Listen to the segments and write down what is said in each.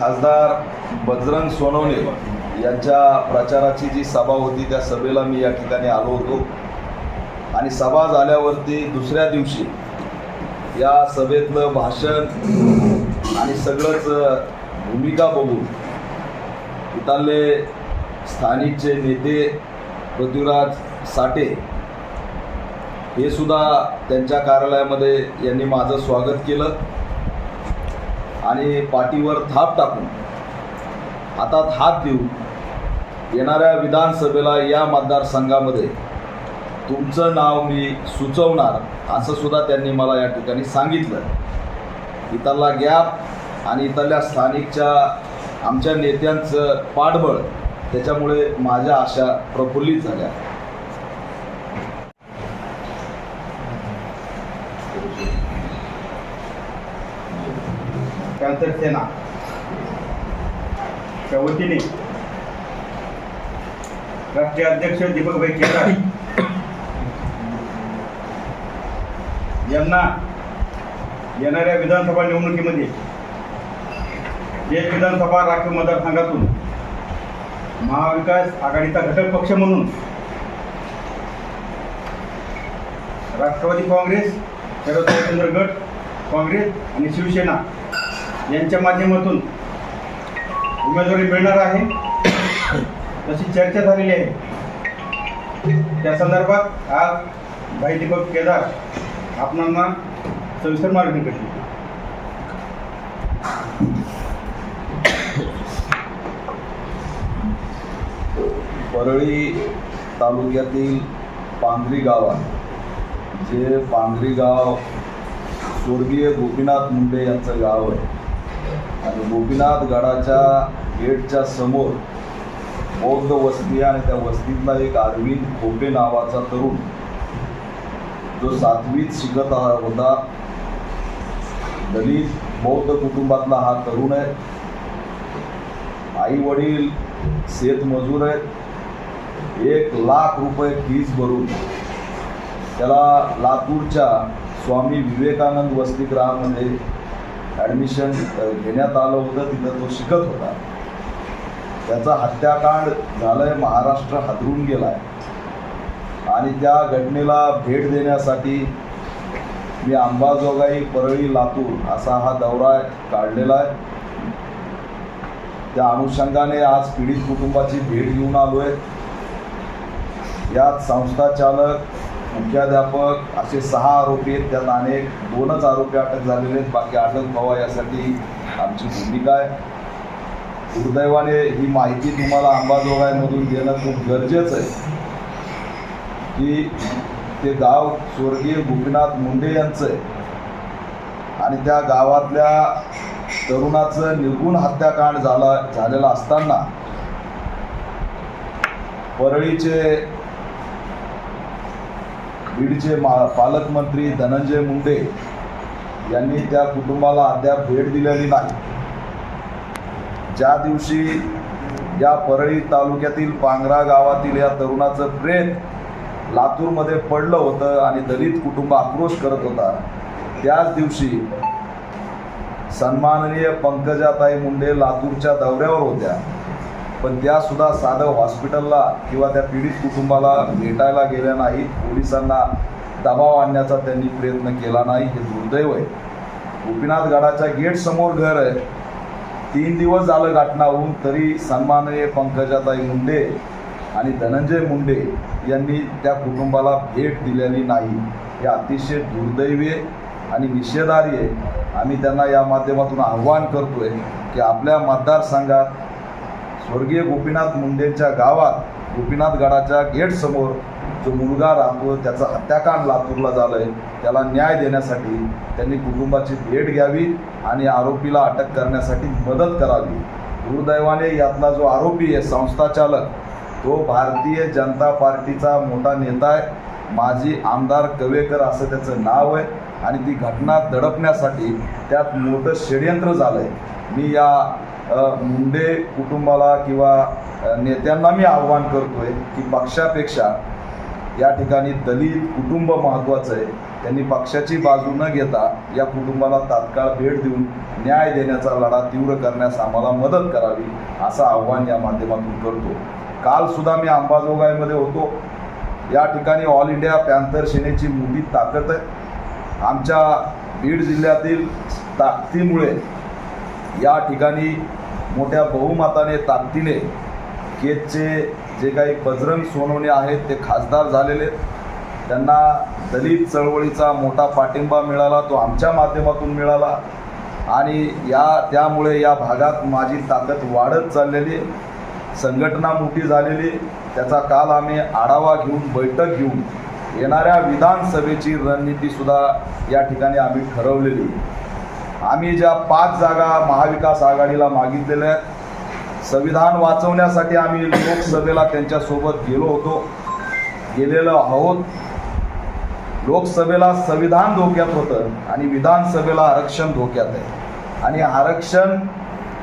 खासदार बजरंग सोनवणे यांच्या प्रचाराची जी सभा होती त्या सभेला मी या ठिकाणी आलो होतो आणि सभा झाल्यावरती दुसऱ्या दिवशी या सभेतलं भाषण आणि सगळंच भूमिका बघून इथले स्थानिकचे नेते पृथ्वीराज साठे हे सुद्धा त्यांच्या कार्यालयामध्ये यांनी माझं स्वागत केलं आणि पाठीवर थाप टाकून हातात हात देऊन येणाऱ्या विधानसभेला या मतदारसंघामध्ये तुमचं नाव मी सुचवणार असं सुद्धा त्यांनी मला या ठिकाणी सांगितलं. इथला गॅप आणि इथल्या स्थानिकच्या आमच्या नेत्यांचं पाठबळ त्याच्यामुळे माझ्या आशा प्रफुल्लित झाल्या. पॅंथर सेना च्या वतीने राष्ट्रीय अध्यक्ष दीपकभाई केदार यांना येणाऱ्या विधानसभा निवडणुकीमध्ये जे विधानसभा राखीव मतदारसंघातून महाविकास आघाडीचा घटक पक्ष म्हणून राष्ट्रवादी काँग्रेस, शरद गट काँग्रेस आणि शिवसेना यांच्या माध्यमातून उमेदवारी मिळणार आहे तशी चर्चा झालेली आहे. त्या संदर्भात आज भाई दीपक केदार आपणांना सविस्तर मार्गदर्शन करतील. परळी तालुक्यातील पांगरी गावात जे पांगरी गाव स्वर्गीय गोपीनाथ मुंडे यांचं गाव आहे आणि गोपीनाथ गडाच्या गेटच्या समोर बौद्ध वस्ती आणि त्या वस्तीतला एक अरविंद खोपे नावाचा तरुण जो 7वीत शिकत होता, दलित बौद्ध कुटुंबातला हा तरुण आहे. आई वडील शेतमजूर आहेत. 1 लाख रुपये फीस भरून त्याला लातूरच्या स्वामी विवेकानंद वसतिगृहामध्ये ॲडमिशन घेण्यात आलं होतं. तिथं तो शिकत होता. त्याचा हत्याकांड झालंय, महाराष्ट्र हादरून गेलाय आणि त्या घटनेला भेट देण्यासाठी मी अंबाजोगाई, परळी, लातूर असा हा दौरा काढलेला आहे. त्या अनुषंगाने आज पीडित कुटुंबाची भेट घेऊन आलो आहे. यात संस्था चालक, मुख्याध्यापक असे 6 आरोपी आहेत. त्यात अनेक 2च आरोपी अटक झालेले आहेत. बाकी अटक व्हावा यासाठी आमची भूमिका आहे. दुर्दैवाने ही माहिती तुम्हाला अंबाजोगाईमधून देणं खूप गरजेचं आहे की ते गाव स्वर्गीय गोपीनाथ मुंडे यांचं आहे आणि त्या गावातल्या तरुणाचं निर्गुण हत्याकांड झालेला असताना परळीचे बीडचे पालकमंत्री धनंजय मुंडे यांनी त्या कुटुंबाला अद्याप भेट दिलेली नाही. ज्या दिवशी या परळी तालुक्यातील पांगरा गावातील या तरुणाचं प्रेत लातूरमध्ये पडलं होतं आणि दलित कुटुंब आक्रोश करत होता, त्याच दिवशी सन्माननीय पंकजाताई मुंडे लातूरच्या दौऱ्यावर होत्या. पण त्यासुद्धा साधं हॉस्पिटलला किंवा त्या पीडित कुटुंबाला भेटायला गेल्या नाहीत. पोलिसांना दबाव आणण्याचा त्यांनी प्रयत्न केला नाही. हे दुर्दैव आहे. गोपीनाथ गडाच्या गेटसमोर घर आहे. 3 दिवस झालं घटना होऊन तरी सन्माननीय पंकजाताई मुंडे आणि धनंजय मुंडे यांनी त्या कुटुंबाला भेट दिलेली नाही. हे अतिशय दुर्दैवी आणि निषेधार्ह आहे. आम्ही त्यांना या माध्यमातून आव्हान करतोय की आपल्या मतदारसंघात स्वर्गीय गोपीनाथ मुंडेंच्या गावात गोपीनाथ गडाच्या गेटसमोर जो मुलगा राहतो त्याचा हत्याकांड लातूरला झालं आहे, त्याला न्याय देण्यासाठी त्यांनी कुटुंबाची भेट घ्यावी आणि आरोपीला अटक करण्यासाठी मदत करावी. दुर्दैवाने यातला जो आरोपी आहे संस्था चालक तो भारतीय जनता पार्टीचा मोठा नेता आहे. माजी आमदार कवेकर असं त्याचं नाव आहे आणि ती घटना दडपण्यासाठी त्यात मोठं षडयंत्र झालं आहे. मी या मुंडे कुटुंबाला किंवा नेत्यांना मी आव्हान करतोय की पक्षापेक्षा या ठिकाणी दलित कुटुंब महत्त्वाचं आहे. त्यांनी पक्षाची बाजू न घेता या कुटुंबाला तात्काळ भेट देऊन न्याय देण्याचा लढा तीव्र करण्यास आम्हाला मदत करावी असं आव्हान या माध्यमातून करतो. काल सुद्धा मी अंबाजोगाईमध्ये होतो. या ठिकाणी ऑल इंडिया पॅन्थर सेनेची मोठी ताकद आहे. आमच्या बीड जिल्ह्यातील ताकदीमुळे या ठिकाणी मोठ्या बहुमताने ताकदीने केजचे जे काही बजरंग सोनवणे आहेत ते खासदार झालेले. त्यांना दलित चळवळीचा मोठा पाठिंबा मिळाला, तो आमच्या माध्यमातून मिळाला आणि त्यामुळे या भागात माझी ताकद वाढत चाललेली, संघटना मोठी झालेली. त्याचा काल आम्ही आढावा घेऊन बैठक घेऊन येणाऱ्या विधानसभेची रणनीतीसुद्धा या ठिकाणी आम्ही ठरवलेली. आम्ही ज्या 5 जागा महाविकास आघाडीला मागितलेल्या आहेत, संविधान वाचवण्यासाठी आम्ही लोकसभेला त्यांच्यासोबत गेलेलो आहोत. लोकसभेला संविधान धोक्यात होतं आणि विधानसभेला आरक्षण धोक्यात आहे. आणि आरक्षण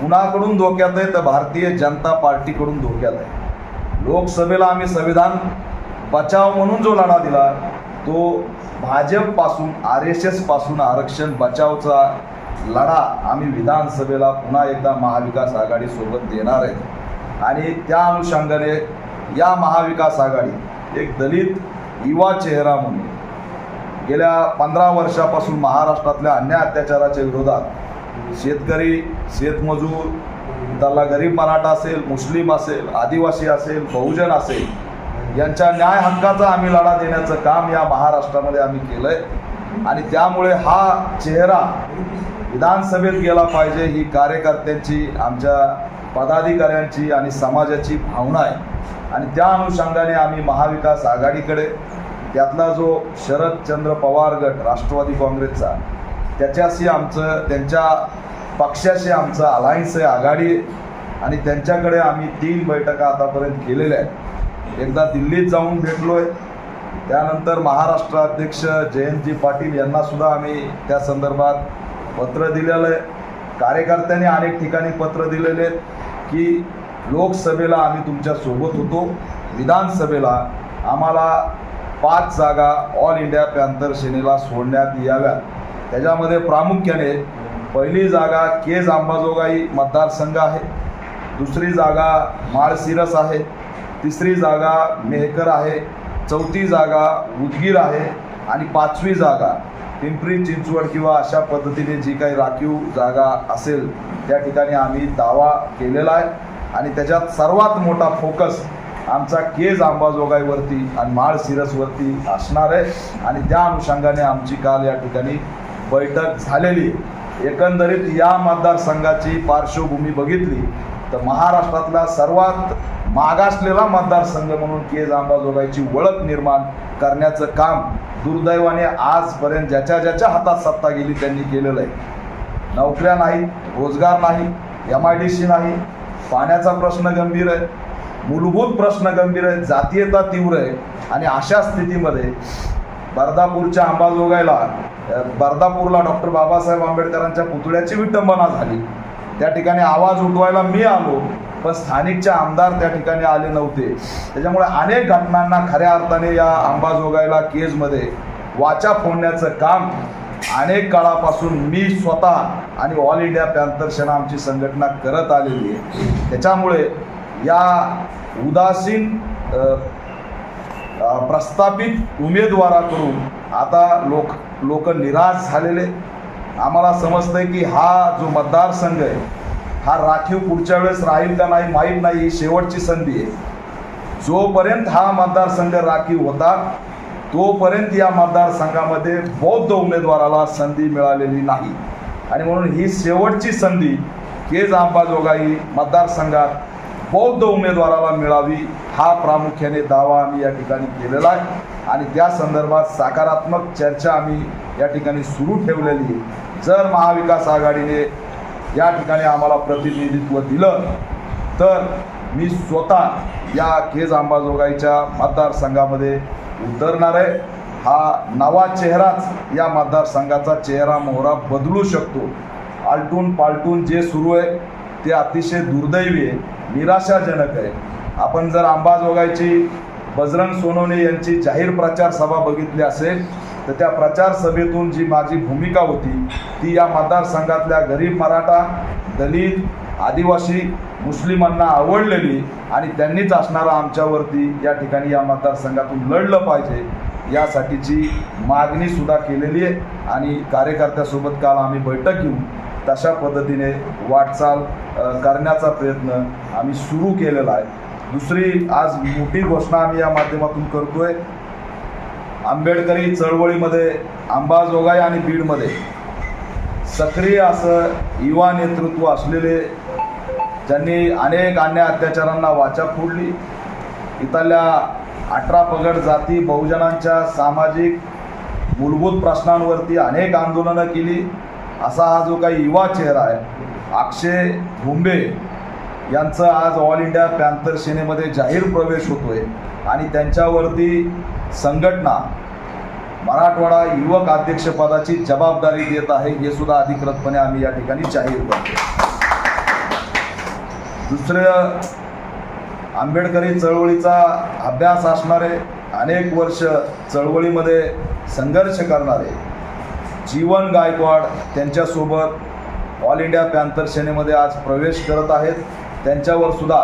कुणाकडून धोक्यात आहे तर भारतीय जनता पार्टीकडून धोक्यात आहे. लोकसभेला आम्ही संविधान बचाव म्हणून जो लढा दिला तो भाजपपासून RSS पासून आरक्षण बचावचा लढा आम्ही विधानसभेला पुन्हा एकदा महाविकास आघाडीसोबत देणार आहे. आणि त्या अनुषंगाने या महाविकास आघाडी एक दलित युवा चेहरा म्हणून गेल्या 15 वर्षापासून महाराष्ट्रातल्या अन्याय अत्याचाराच्या विरोधात शेतकरी, शेतमजूर, त्याला गरीब मराठा असेल, मुस्लिम असेल, आदिवासी असेल, बहुजन असेल यांच्या न्याय हक्काचा आम्ही लढा देण्याचं काम या महाराष्ट्रामध्ये आम्ही केलं आहे. आणि त्यामुळे हा चेहरा विधानसभेत गेला पाहिजे ही कार्यकर्त्यांची, आमच्या पदाधिकाऱ्यांची आणि समाजाची भावना आहे. आणि त्या अनुषंगाने आम्ही महाविकास आघाडीकडे त्यातला जो शरदचंद्र पवार गट राष्ट्रवादी काँग्रेसचा त्यांच्या पक्षाशी आमचं अलायन्स आहे, आघाडी आहे. आणि त्यांच्याकडे आम्ही 3 बैठका आतापर्यंत केलेल्या आहेत. एकदा दिल्लीत जाऊन भेटलो आहे. त्यानंतर महाराष्ट्र अध्यक्ष जयंतजी पाटील यांनासुद्धा आम्ही त्या संदर्भात पत्र दिलेलं आहे. कार्यकर्त्यांनी अनेक ठिकाणी पत्र दिलेले आहेत की लोकसभेला आम्ही तुमच्यासोबत होतो, विधानसभेला आम्हाला 5 जागा ऑल इंडिया पॅन्थर सेनेला सोडण्यात याव्यात. त्याच्यामध्ये प्रामुख्याने पहिली जागा केज अंबाजोगाई मतदारसंघ आहे, दुसरी जागा माळशिरस आहे, तिसरी जागा मेहकर आहे, चौथी जागा उदगीर आहे आणि 5वी जागा पिंपरी चिंचवड किंवा अशा पद्धतीने जी काही राखीव जागा असेल त्या ठिकाणी आम्ही दावा केलेला आहे. आणि त्याच्यात सर्वात मोठा फोकस आमचा केज अंबाजोगाईवरती आणि माळशिरसवरती असणार आहे. आणि त्या अनुषंगाने आमची काल या ठिकाणी बैठक झालेली. एकंदरीत या मतदारसंघाची पार्श्वभूमी बघितली तर महाराष्ट्रातला सर्वात मागासलेला मतदारसंघ म्हणून केज अंबाजोगाईची ओळख निर्माण करण्याचं काम दुर्दैवाने आजपर्यंत ज्याच्या हातात सत्ता गेली त्यांनी केलेलं आहे. नोकऱ्या नाहीत, रोजगार नाही, MIDC नाही, पाण्याचा प्रश्न गंभीर आहे, मूलभूत प्रश्न गंभीर आहे, जातीयता तीव्र आहे. आणि अशा स्थितीमध्ये बर्दापूरला डॉक्टर बाबासाहेब आंबेडकरांच्या पुतळ्याची विटंबना झाली. त्या ठिकाणी आवाज उठवायला मी आलो पण स्थानिकचे आमदार त्या ठिकाणी आले नव्हते. त्याच्यामुळे अनेक घटनांना खऱ्या अर्थाने या अंबाजोगाईला केजमध्ये वाचा फोडण्याचं काम अनेक काळापासून मी स्वतः आणि ऑल इंडिया पॅन्थर सेना आमची संघटना करत आलेली आहे. त्याच्यामुळे या उदासीन प्रस्थापित उमेदवाराकडून आता लोक निराश झालेले. आम्हाला समजतंय की हा जो मतदारसंघ आहे हा राखीव पुढच्या वेळेस राहील का नाही माहीत नाही, ही शेवटची संधी आहे. जोपर्यंत हा मतदारसंघ राखीव होता तोपर्यंत या मतदारसंघामध्ये बौद्ध उमेदवाराला संधी मिळालेली नाही. आणि म्हणून ही शेवटची संधी केज अंबाजोगाई मतदारसंघात बौद्ध उमेदवाराला मिळावी हा प्रामुख्याने दावा आम्ही या ठिकाणी केलेला आहे. आणि त्या संदर्भात सकारात्मक चर्चा आम्ही या ठिकाणी सुरू ठेवलेली. जर महाविकास आघाडीने या ठिकाणी आम्हाला प्रतिनिधित्व दिलं तर मी स्वतः या केज अंबाजोगाईच्या मतदारसंघामध्ये उतरणार आहे. हा नवा चेहराच या मतदारसंघाचा चेहरा मोहरा बदलू शकतो. आलटून पालटून जे सुरू आहे ते अतिशय दुर्दैवी आहे, निराशाजनक आहे. आपण जर अंबाजोगाईची बजरंग सोनवणे यांची जाहीर प्रचार सभा बघितली असेल तर त्या प्रचार सभेतून जी माझी भूमिका होती ती या मतदारसंघातल्या गरीब मराठा, दलित, आदिवासी, मुस्लिमांना आवडलेली आणि त्यांनीच असणारा आमच्यावरती या ठिकाणी या मतदारसंघातून लढलं पाहिजे यासाठीची मागणी सुद्धा केलेली आहे आणि कार्यकर्त्यासोबत काल आम्ही बैठक घेऊन तशा पद्धतीने वाटचाल करण्याचा प्रयत्न आम्ही सुरू केलेला आहे. दुसरी आज मोठी घोषणा आम्ही या माध्यमातून करतोय. आंबेडकरी चळवळीमध्ये अंबाजोगाई आणि बीडमध्ये सक्रिय असं युवा नेतृत्व असलेले, ज्यांनी अनेक अन्याय अत्याचारांना वाचा फोडली, इथल्या 18 पगड जाती बहुजनांच्या सामाजिक मूलभूत प्रश्नांवरती अनेक आंदोलनं केली, असा हा जो काही युवा चेहरा आहे अक्षय भुंबे यांचं आज ऑल इंडिया पॅन्थर सेनेमध्ये जाहीर प्रवेश होतोय आणि त्यांच्यावरती संघटना मराठवाडा युवक अध्यक्षपदाची जबाबदारी देत आहे, हे सुद्धा अधिकृतपणे आम्ही या ठिकाणी जाहीर करतो. दुसरं, आंबेडकरी चळवळीचा अभ्यास असणारे, अनेक वर्ष चळवळीमध्ये संघर्ष करणारे जीवन गायकवाड त्यांच्यासोबत ऑल इंडिया पॅन्थर सेनेमध्ये आज प्रवेश करत आहेत. त्यांच्यावर सुद्धा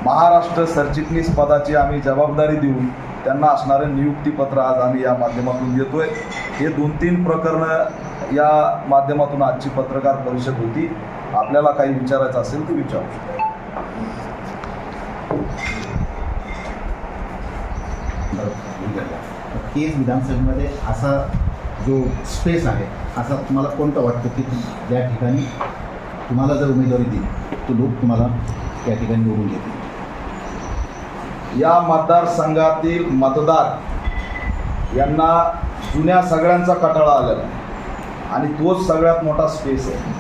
महाराष्ट्र सरचिटणीस पदाची आम्ही जबाबदारी देऊन त्यांना असणारं नियुक्तीपत्र आज आम्ही या माध्यमातून देतोय. हे 2-3 प्रकरणं या माध्यमातून आजची पत्रकार परिषद होती. आपल्याला काही विचारायचं असेल तर विचारू शकता. केज विधानसभेमध्ये असा जो स्पेस आहे, असा तुम्हाला कोणतं वाटतं की ज्या ठिकाणी तुम्हाला जर उमेदवारी दिली तो लोक तुम्हाला त्या ठिकाणी निवडून घेतील? या मतदारसंघातील मतदार यांना जुन्या सगळ्यांचा कंटाळा आलेला आहे आणि तोच सगळ्यात मोठा स्पेस आहे.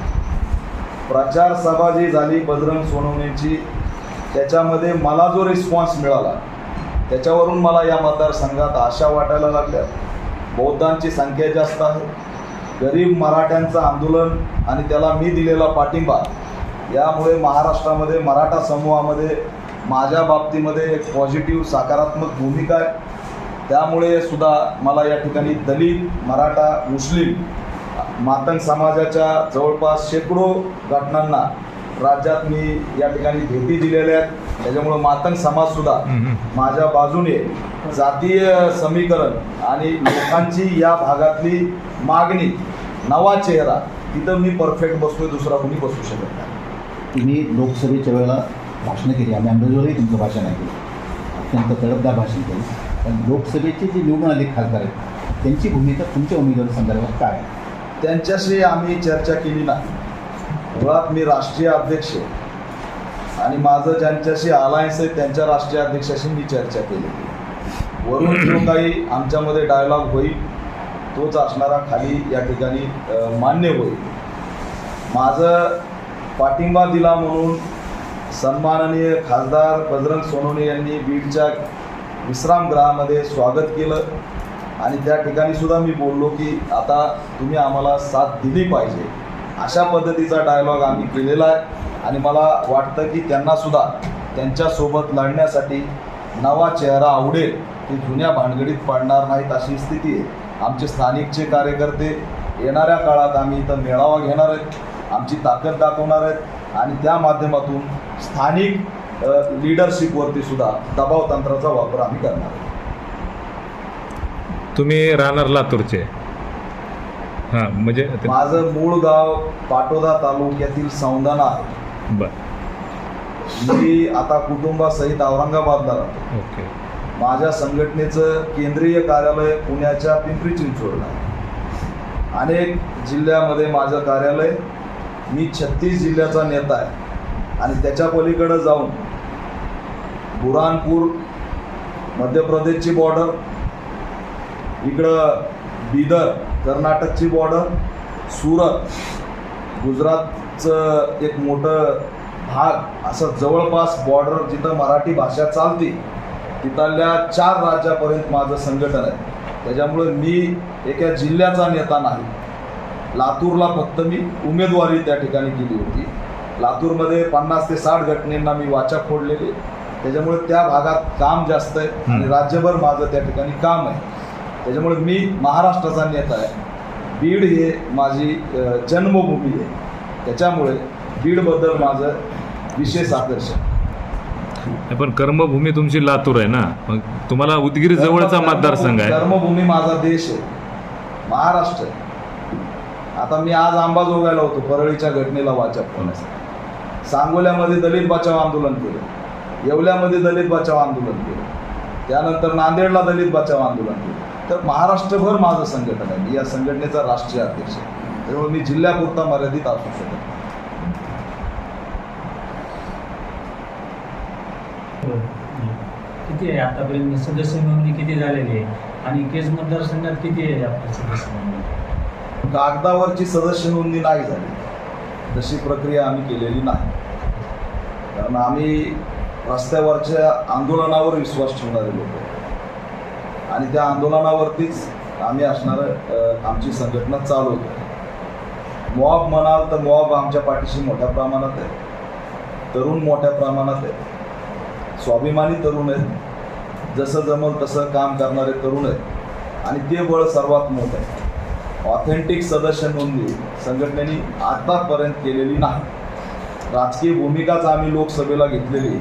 प्रचार सभा जी झाली बजरंग सोनवणेची, त्याच्यामध्ये मला जो रिस्पॉन्स मिळाला त्याच्यावरून मला या मतदारसंघात आशा वाटायला लागल्या. बौद्धांची संख्या जास्त आहे, गरीब मराठ्यांचं आंदोलन आणि त्याला मी दिलेला पाठिंबा यामुळे महाराष्ट्रामध्ये मराठा समूहामध्ये माझ्या बाबतीमध्ये एक पॉझिटिव्ह सकारात्मक भूमिका आहे. त्यामुळे सुद्धा मला या ठिकाणी दलित, मराठा, मुस्लिम, मातंग समाजाच्या जवळपास शेकडो घटनांना राज्यात मी या ठिकाणी भेटी दिलेल्या आहेत. त्याच्यामुळं मातंग समाजसुद्धा माझ्या बाजूने, जातीय समीकरण आणि लोकांची या भागातली मागणी, नवा चेहरा, तिथं मी परफेक्ट बसतोय, दुसरा कोणी बसू शकत नाही. तुम्ही लोकसभेच्या वेळेला भाषणं केली, आम्ही अंबाजोगाईही तुमचं भाषण ऐकलं, अत्यंत तडफदार भाषण केलं. पण लोकसभेचे जे निवडून आले खासदार आहेत त्यांची भूमिका तुमच्या उमेदवारी संदर्भात काय आहे? त्यांच्याशी आम्ही चर्चा केली नाही. मुळात मी राष्ट्रीय अध्यक्ष आणि माझं ज्यांच्याशी अलायन्स आहे त्यांच्या राष्ट्रीय अध्यक्षाशी मी चर्चा केली. वरून जो काही आमच्यामध्ये डायलॉग होईल तोच असणारा खाली या ठिकाणी मान्य होईल. माझं पाठिंबा दिला म्हणून सन्माननीय खासदार बजरंग सोनवणे यांनी बीडच्या विश्रामगृहामध्ये स्वागत केलं आणि त्या ठिकाणी सुद्धा मी बोललो की आता तुम्ही आम्हाला साथ दिली पाहिजे, अशा पद्धतीचा डायलॉग आम्ही केलेला आहे. आणि मला वाटतं की त्यांनासुद्धा त्यांच्यासोबत लढण्यासाठी नवा चेहरा आवडेल, की जुन्या भानगडीत पडणार नाहीत अशी स्थिती आहे. आमचे स्थानिकचे कार्यकर्ते येणाऱ्या काळात आम्ही इथं मेळावा घेणार आहेत, आमची ताकद दाखवणार आहेत आणि त्या माध्यमातून स्थानिक लीडरशिपवरती सुद्धा दबाव तंत्राचा वापर आम्ही करणार आहोत. तुम्ही राहणार लातूरचे? हां, म्हणजे माझं मूळ गाव पाटोदा तालुक्यातील सौंदाणा आहे. बरं, मी आता कुटुंबासहित औरंगाबादला राहतो. ओके. माझ्या संघटनेचं केंद्रीय कार्यालय पुण्याच्या पिंपरी चिंचवडला आहे. अनेक जिल्ह्यामध्ये माझं कार्यालय. मी 36 जिल्ह्याचा नेता आहे आणि त्याच्या पलीकडं जाऊन बुरहानपूर मध्य प्रदेशची बॉर्डर, इकडं बिदर कर्नाटकची बॉर्डर, सुरत गुजरातचं एक मोठं भाग, असं जवळपास बॉर्डर जिथं मराठी भाषा चालते तिथल्या 4 राज्यापर्यंत माझं संघटन आहे. त्याच्यामुळे मी एका जिल्ह्याचा नेता नाही. लातूरला फक्त मी उमेदवारी त्या ठिकाणी केली होती. लातूरमध्ये 50 ते 60 घटनेंना मी वाचा फोडलेली, त्याच्यामुळे त्या भागात काम जास्त आहे आणि राज्यभर माझं त्या ठिकाणी काम आहे. त्याच्यामुळे मी महाराष्ट्राचा नेता आहे. बीड हे माझी जन्मभूमी आहे. त्याच्यामुळे बीडबद्दल माझं विशेष आकर्षण. पण कर्मभूमी तुमची लातूर आहे ना, मग तुम्हाला उदगीर जवळचा मतदारसंघ आहे. कर्मभूमी माझा देश आहे, महाराष्ट्र आहे. आता मी आज अंबाजोगाईला होतो परळीच्या घटनेला वाचा फोडण्यासाठी. सांगोल्यामध्ये दलित बचाव आंदोलन केलं, येवल्यामध्ये दलित बचाव आंदोलन केलं, त्यानंतर नांदेडला दलित बचाव आंदोलन केलं. तर महाराष्ट्रभर माझं संघटन आहे. मी या संघटनेचा राष्ट्रीय अध्यक्ष आहे. त्यामुळे मी जिल्ह्यापुरता मर्यादित असू शकत नाही. किती आहे आतापर्यंत सदस्य नोंदणी किती झालेली आहे आणि केज मतदारसंघात किती आहे आपल्या सदस्य नोंदणी? कागदावरची सदस्य नोंदणी नाही झाली, तशी प्रक्रिया आम्ही केलेली नाही. कारण आम्ही रस्त्यावरच्या आंदोलनावर विश्वास ठेवणारे लोक आहे आणि त्या आंदोलनावरतीच आम्ही असणारं आमची संघटना चालवतो. मॉब म्हणाल तर मॉब आमच्या पाठीशी मोठ्या प्रमाणात आहे, तरुण मोठ्या प्रमाणात आहे, स्वाभिमानी तरुण आहेत, जसं जमल तसं काम करणारे तरुण आहेत आणि ते बळ सर्वात मोठं आहे. ऑथेंटिक सदस्य नोंदणी संघटनेने आतापर्यंत केलेली नाही. राजकीय भूमिकाच आम्ही लोकसभेला घेतलेली आहे.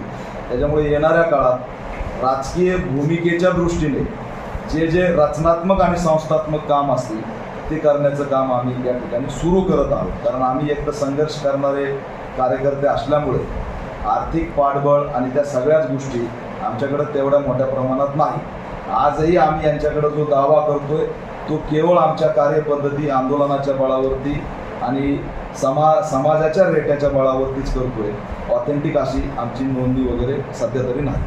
त्याच्यामुळे येणाऱ्या काळात राजकीय भूमिकेच्या दृष्टीने जे जे रचनात्मक आणि संस्थात्मक काम असतील ते करण्याचं काम आम्ही या ठिकाणी सुरू करत आहोत. कारण आम्ही एक तर संघर्ष करणारे कार्यकर्ते असल्यामुळे आर्थिक पाठबळ आणि त्या सगळ्याच गोष्टी आमच्याकडे तेवढ्या मोठ्या प्रमाणात नाही. आजही आम्ही यांच्याकडे जो दावा करतोय तो केवळ आमच्या कार्यपद्धती आंदोलनाच्या बळावरती आणि समाजाच्या रेट्याच्या बळावरतीच करतोय. ऑथेंटिक अशी आमची नोंदणी वगैरे सध्या तरी नाही.